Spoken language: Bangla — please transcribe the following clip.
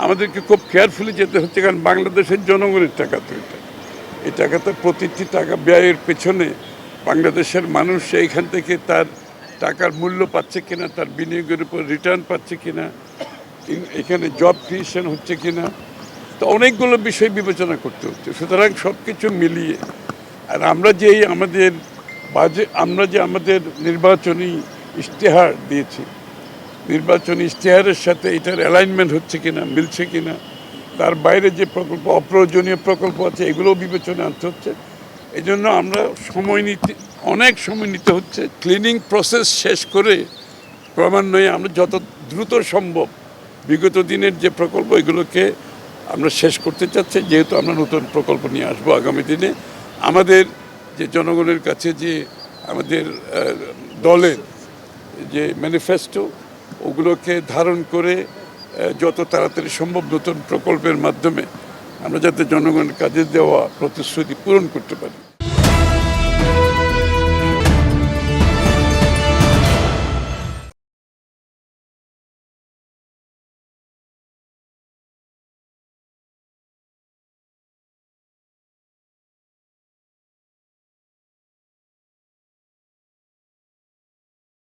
আমাদেরকে খুব কেয়ারফুলি যেতে হচ্ছে, কারণ বাংলাদেশের জনগণের টাকা তো এই টাকা তো প্রতিটি টাকা ব্যয়ের পেছনে বাংলাদেশের মানুষ এইখান থেকে তার টাকার মূল্য পাচ্ছে কিনা, তার বিনিয়োগের উপর রিটার্ন পাচ্ছে কিনা, এখানে জব ক্রিয়েশন হচ্ছে কিনা, তো অনেকগুলো বিষয় বিবেচনা করতে হচ্ছে। সুতরাং সব কিছু মিলিয়ে আর আমরা যে আমাদের নির্বাচনী ইশতেহার দিয়েছি, নির্বাচনী ইশতেহারের সাথে এটার অ্যালাইনমেন্ট হচ্ছে কিনা, মিলছে কিনা, তার বাইরে যে প্রকল্প, অপ্রয়োজনীয় প্রকল্প আছে, এগুলোও বিবেচনা আনতে হচ্ছে। এই জন্য আমরা অনেক সময় নিতে হচ্ছে। ক্লিনিং প্রসেস শেষ করে ক্রমান্বয়ে আমরা যত দ্রুত সম্ভব বিগত দিনের যে প্রকল্প, এগুলোকে আমরা শেষ করতে চাচ্ছি, যেহেতু আমরা নতুন প্রকল্প নিয়ে আসবো আগামী দিনে। আমাদের যে জনগণের কাছে যে আমাদের দলের যে ম্যানিফেস্টো, ওগুলোকে ধারণ করে যত তাড়াতাড়ি সম্ভব নতুন প্রকল্পের মাধ্যমে আমরা যাতে জনগণের কাজে দেওয়া প্রতিশ্রুতি পূরণ করতে পারি।